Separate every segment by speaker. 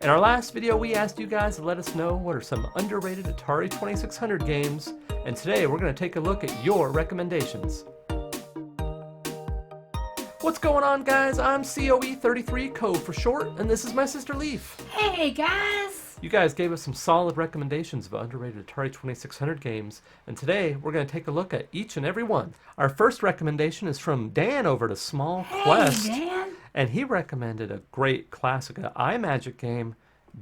Speaker 1: In our last video, we asked you guys to let us know what are some underrated Atari 2600 games, and today we're going to take a look at your recommendations. What's going on, guys? I'm COE33, Code for short, and this is my sister Leaf.
Speaker 2: Hey guys!
Speaker 1: You guys gave us some solid recommendations of underrated Atari 2600 games, and today we're going to take a look at each and every one. Our first recommendation is from Dan over to Small Quest,
Speaker 2: Dan.
Speaker 1: and he recommended a great classic iMagic game,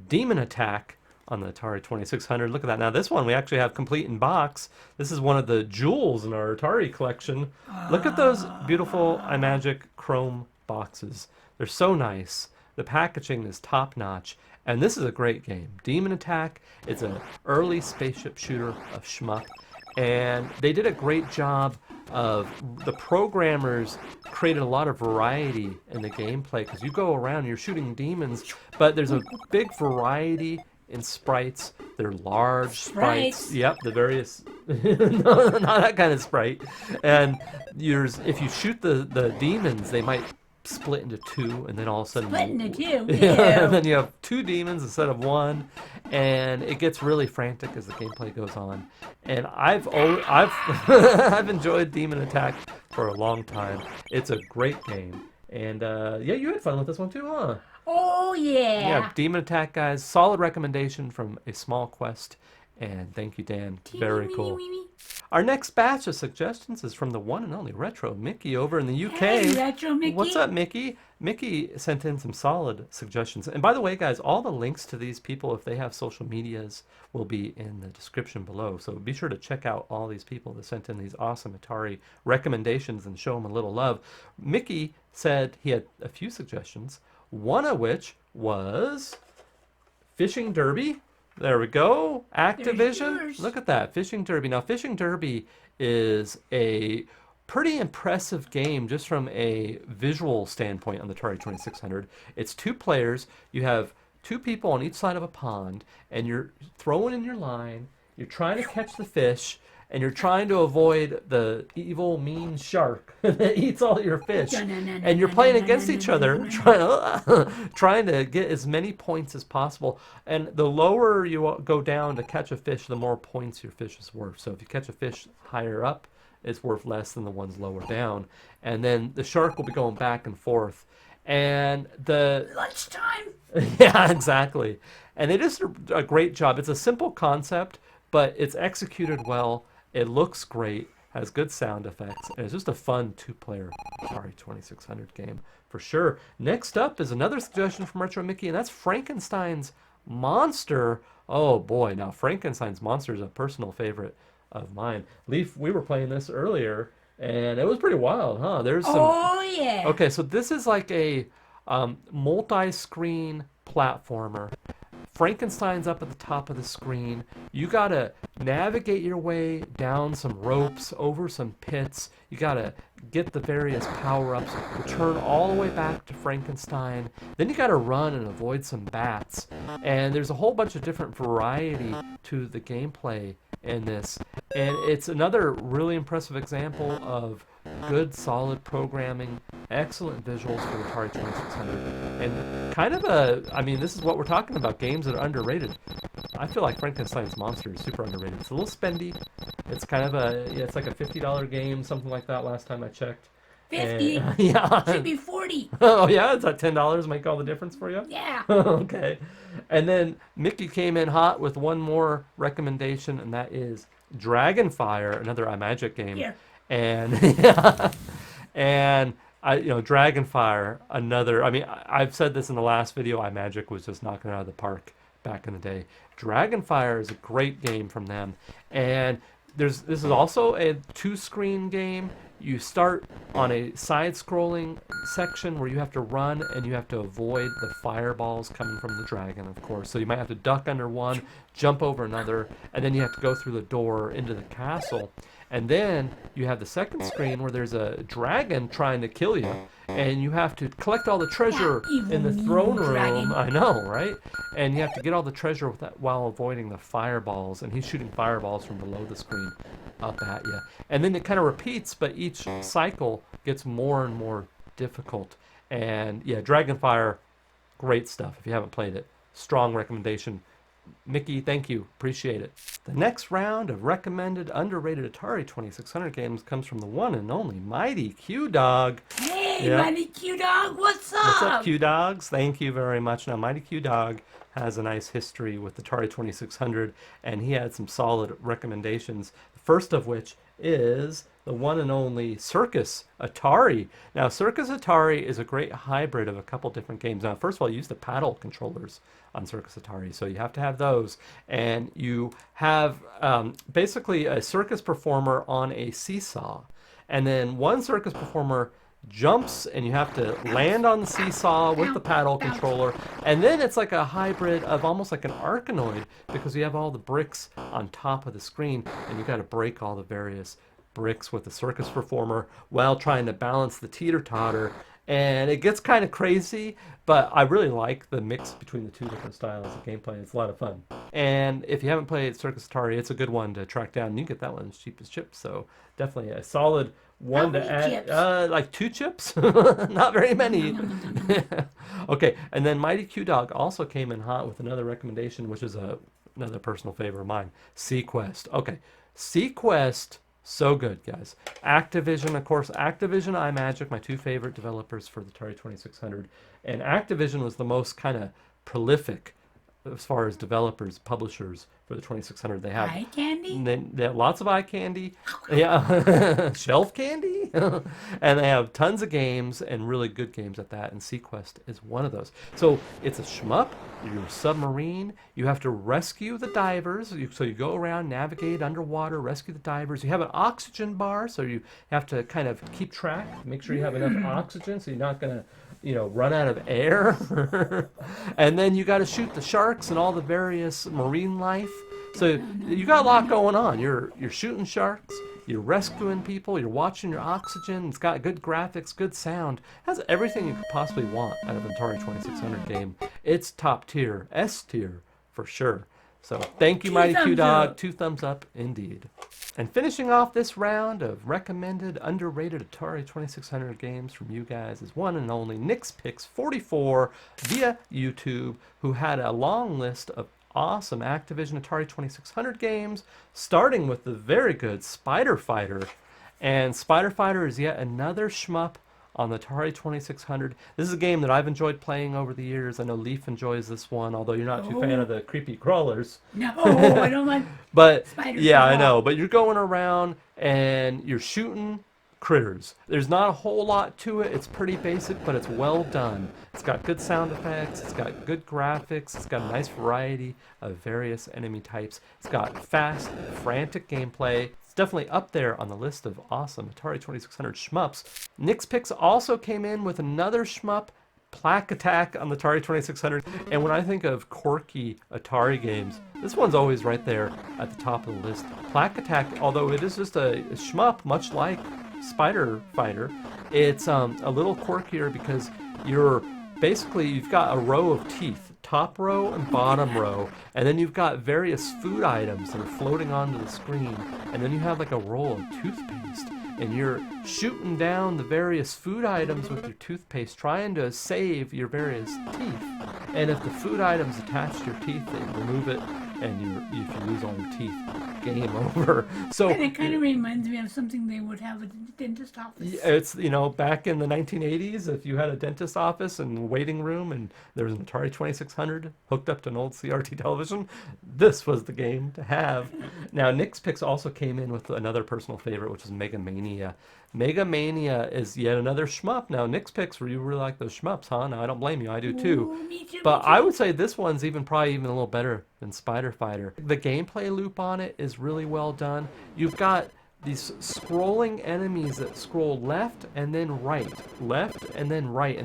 Speaker 1: Demon Attack, on the Atari 2600. Look at that. Now this one we actually have complete in box. This is one of the jewels in our Atari collection. Look at those beautiful iMagic chrome boxes. They're so nice. The packaging is top notch. And this is a great game. Demon Attack. It's an early spaceship shooter of shmup. And they did a great job of, the programmers created a lot of variety in the gameplay, because you go around, you're shooting demons, but there's a big variety in sprites. They're large sprites. Yep, the various, no, not that kind of sprite. And if you shoot the demons, they might split into two, and then all of a sudden
Speaker 2: Split into two.
Speaker 1: and then you have two demons instead of one, and it gets really frantic as the gameplay goes on. And I've I've enjoyed Demon Attack for a long time. It's a great game, and yeah, you had fun with this one too, huh?
Speaker 2: Oh yeah.
Speaker 1: Yeah, Demon Attack, guys. Solid recommendation from a Small Quest, and thank you, Dan. Very cool. Our next batch of suggestions is from the one and only Retro Mickey over in the UK.
Speaker 2: Hey, Retro Mickey.
Speaker 1: What's up, Mickey? Mickey sent in some solid suggestions. And by the way, guys, all the links to these people, if they have social medias, will be in the description below. So be sure to check out all these people that sent in these awesome Atari recommendations and show them a little love. Mickey said he had a few suggestions, one of which was Fishing Derby. There we go. Activision. Look at that. Fishing Derby. Now, Fishing Derby is a pretty impressive game just from a visual standpoint on the Atari 2600. It's two players. You have two people on each side of a pond, and you're throwing in your line. You're trying to catch the fish, and you're trying to avoid the evil, mean shark that eats all your fish. And you're playing against each other, trying to get as many points as possible. And the lower you go down to catch a fish, the more points your fish is worth. So if you catch a fish higher up, it's worth less than the ones lower down. And then the shark will be going back and forth. And the
Speaker 2: lunchtime.
Speaker 1: Yeah, exactly. And they just do a great job. It's a simple concept, but it's executed well. It looks great, has good sound effects, and it's just a fun two-player Atari 2600 game for sure. Next up is another suggestion from Retro Mickey, and that's Frankenstein's Monster. Oh boy, now Frankenstein's Monster is a personal favorite of mine. Leaf, we were playing this earlier, and it was pretty wild, huh? There's some.
Speaker 2: Oh yeah.
Speaker 1: Okay, so this is like a multi-screen platformer. Frankenstein's up at the top of the screen. You gotta navigate your way down some ropes, over some pits. You gotta get the various power-ups, return all the way back to Frankenstein. Then you gotta run and avoid some bats. And there's a whole bunch of different variety to the gameplay in this. And it's another really impressive example of good, solid programming, excellent visuals for the Atari 2600, and kind of I mean, this is what we're talking about, games that are underrated. I feel like Frankenstein's Monster is super underrated. It's a little spendy. It's kind of it's like a $50 game, something like that last time I checked.
Speaker 2: 50?
Speaker 1: And, yeah.
Speaker 2: Should be 40.
Speaker 1: Oh, yeah? Is that $10 make all the difference for you?
Speaker 2: Yeah.
Speaker 1: Okay. And then Mickey came in hot with one more recommendation, and that is Dragonfire, another iMagic game.
Speaker 2: Here.
Speaker 1: And and Dragonfire, another. I mean, I've said this in the last video. iMagic was just knocking it out of the park back in the day. Dragonfire is a great game from them, and this is also a two-screen game. You start on a side-scrolling section where you have to run and you have to avoid the fireballs coming from the dragon, of course. So you might have to duck under one, jump over another, and then you have to go through the door into the castle. And then you have the second screen where there's a dragon trying to kill you, and you have to collect all the treasure in the throne room.
Speaker 2: Dragon.
Speaker 1: I know, right? And you have to get all the treasure while avoiding the fireballs, and he's shooting fireballs from below the screen up at you. And then it kind of repeats, but each cycle gets more and more difficult. And yeah, Dragonfire, great stuff. If you haven't played it, strong recommendation. Mickey, thank you. Appreciate it. The next round of recommended underrated Atari 2600 games comes from the one and only Mighty Q Dog.
Speaker 2: Hey,
Speaker 1: Yep.
Speaker 2: Mighty Q Dog, what's up?
Speaker 1: What's up, Q Dogs? Thank you very much. Now, Mighty Q Dog has a nice history with the Atari 2600, and he had some solid recommendations. The first of which is the one and only Circus Atari. Now, Circus Atari is a great hybrid of a couple different games. Now, first of all, you use the paddle controllers on Circus Atari, so you have to have those. And you have basically a circus performer on a seesaw. And then one circus performer jumps and you have to land on the seesaw with the paddle controller, and then it's like a hybrid of almost like an Arkanoid, because you have all the bricks on top of the screen and you got to break all the various bricks with the circus performer while trying to balance the teeter-totter. And it gets kind of crazy, but I really like the mix between the two different styles of gameplay. It's a lot of fun. And if you haven't played Circus Atari, it's a good one to track down. You can get that one as cheap as chips, so definitely a solid one to add. Like 2 chips? Not very many. Okay, and then Mighty Q Dog also came in hot with another recommendation, which is another personal favorite of mine, Sequest. Okay, Sequest. So good, guys. Activision, of course, Activision, iMagic, my 2 favorite developers for the Atari 2600. And Activision was the most kind of prolific as far as developers, publishers for the 2600. They have
Speaker 2: eye candy.
Speaker 1: They have lots of eye candy, yeah, shelf candy, and they have tons of games and really good games at that. And Sequest is one of those. So it's a shmup. You're a submarine. You have to rescue the divers. So you go around, navigate underwater, rescue the divers. You have an oxygen bar, so you have to kind of keep track, make sure you have enough oxygen, so you're not gonna run out of air. And then you got to shoot the sharks and all the various marine life. So you got a lot going on. You're shooting sharks, you're rescuing people, you're watching your oxygen. It's got good graphics, good sound. It has everything you could possibly want out of an Atari 2600 game. It's top tier, S tier for sure. So thank you, Mighty Q Dog. 2 thumbs up indeed. And finishing off this round of recommended underrated Atari 2600 games from you guys is one and only NixPix44 via YouTube, who had a long list of awesome Activision Atari 2600 games, starting with the very good Spider Fighter. And Spider Fighter is yet another shmup on the Atari 2600. This is a game that I've enjoyed playing over the years. I know Leaf enjoys this one, although you're not too fan of the creepy crawlers.
Speaker 2: No, I don't like
Speaker 1: But
Speaker 2: spiders.
Speaker 1: yeah, I know. But you're going around and you're shooting critters. There's not a whole lot to it. It's pretty basic, but it's well done. It's got good sound effects. It's got good graphics. It's got a nice variety of various enemy types. It's got fast, frantic gameplay. It's definitely up there on the list of awesome Atari 2600 shmups. NixPix also came in with another shmup, Plaque Attack on the Atari 2600. And when I think of quirky Atari games, this one's always right there at the top of the list. Plaque Attack, although it is just a shmup, much like Spider Fighter, it's a little quirkier because you've got a row of teeth, top row and bottom row, and then you've got various food items that are floating onto the screen, and then you have like a roll of toothpaste, and you're shooting down the various food items with your toothpaste, trying to save your various teeth. And if the food items attach to your teeth, they remove it, and if you lose all your teeth, game over. So
Speaker 2: And it kind of reminds me of something they would have at the dentist office.
Speaker 1: it's, back in the 1980s, if you had a dentist office and waiting room and there was an Atari 2600 hooked up to an old CRT television, this was the game to have. Now, NixPix also came in with another personal favorite, which is Megamania. Megamania is yet another shmup. Now, NixPix, you really like those shmups, huh? Now, I don't blame you. I do too.
Speaker 2: Ooh, me too.
Speaker 1: But I would say this one's probably even a little better than Spider Fighter. The gameplay loop on it is really well done. You've got these scrolling enemies that scroll left and then right, and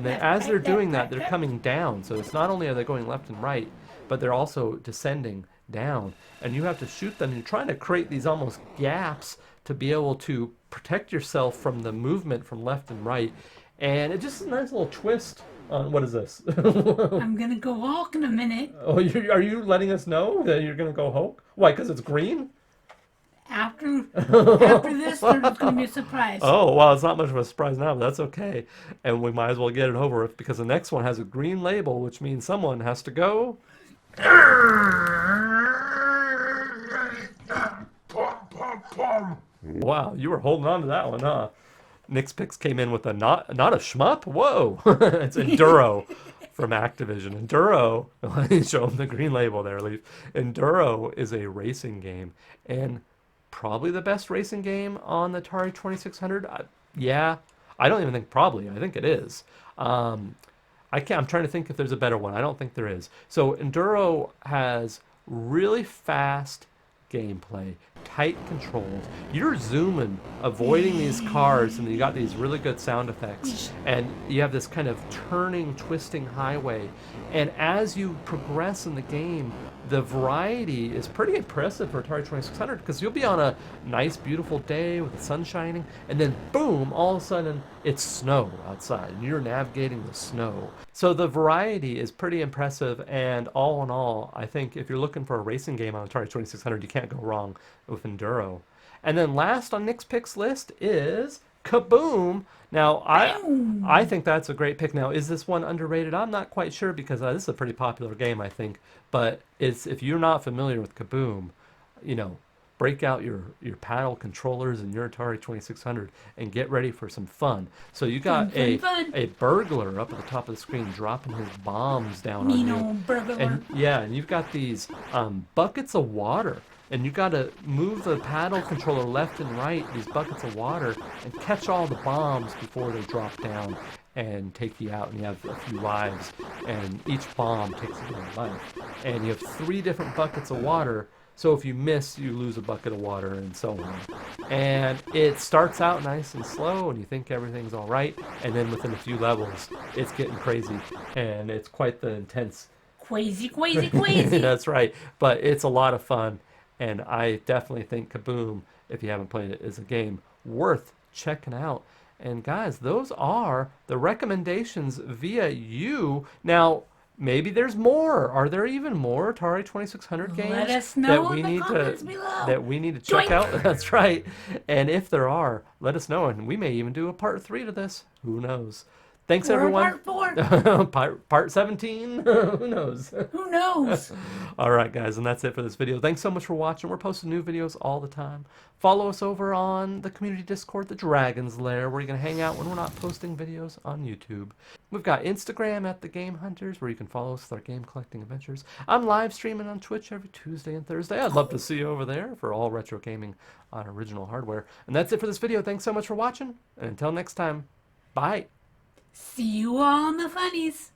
Speaker 1: then as they're doing that, they're coming down. So it's not only are they going left and right, but they're also descending down. And you have to shoot them. You're trying to create these almost gaps to be able to protect yourself from the movement from left and right. And it just is a nice little twist on, what is this?
Speaker 2: I'm going to go Hulk in a minute.
Speaker 1: Oh, are you letting us know that you're going to go Hulk? Why, because it's green?
Speaker 2: After this, there's going to be a surprise.
Speaker 1: Oh, well, it's not much of a surprise now, but that's okay. And we might as well get it over with, because the next one has a green label, which means someone has to go Wow, you were holding on to that one, huh? Nick's Picks came in with a not a shmup. Whoa, it's Enduro from Activision. Enduro, let me show them the green label there, Leaf. Enduro is a racing game, and probably the best racing game on the Atari 2600. Yeah, I don't even think probably. I think it is. I'm trying to think if there's a better one. I don't think there is. So Enduro has really fast gameplay, tight controls. You're zooming, avoiding these cars, and you got these really good sound effects. And you have this kind of turning, twisting highway. And as you progress in the game, the variety is pretty impressive for Atari 2600 because you'll be on a nice, beautiful day with the sun shining, and then boom, all of a sudden it's snow outside, and you're navigating the snow. So the variety is pretty impressive, and all in all, I think if you're looking for a racing game on Atari 2600, you can't go wrong with Enduro. And then last on Nick's Picks list is Kaboom. Now, I think that's a great pick. Now, is this one underrated? I'm not quite sure because this is a pretty popular game, I think. But if you're not familiar with Kaboom, break out your paddle controllers and your Atari 2600 and get ready for some fun. So you got a burglar up at the top of the screen dropping his bombs down on you.
Speaker 2: Burglar.
Speaker 1: And you've got these buckets of water. And you got to move the paddle controller left and right, these buckets of water, and catch all the bombs before they drop down and take you out. And you have a few lives, and each bomb takes away a life. And you have 3 different buckets of water, so if you miss, you lose a bucket of water, and so on. And it starts out nice and slow, and you think everything's all right, and then within a few levels, it's getting crazy, and it's quite the intense.
Speaker 2: Crazy.
Speaker 1: That's right, but it's a lot of fun. And I definitely think Kaboom, if you haven't played it, is a game worth checking out. And guys, those are the recommendations via you. Now, maybe there's more. Are there even more Atari 2600 games
Speaker 2: Let us know
Speaker 1: that we
Speaker 2: in the
Speaker 1: need
Speaker 2: comments
Speaker 1: to
Speaker 2: below.
Speaker 1: that we need to check out? That's right. And if there are, let us know, and we may even do a part 3 to this. Who knows? Thanks, everyone.
Speaker 2: Part 4.
Speaker 1: Part 17. Who knows?
Speaker 2: Who knows?
Speaker 1: All right, guys, and that's it for this video. Thanks so much for watching. We're posting new videos all the time. Follow us over on the community Discord, the Dragon's Lair, where you can hang out when we're not posting videos on YouTube. We've got Instagram at The Game Hunters, where you can follow us with our game collecting adventures. I'm live streaming on Twitch every Tuesday and Thursday. I'd love to see you over there for all retro gaming on original hardware. And that's it for this video. Thanks so much for watching, and until next time, bye.
Speaker 2: See you all in the funnies.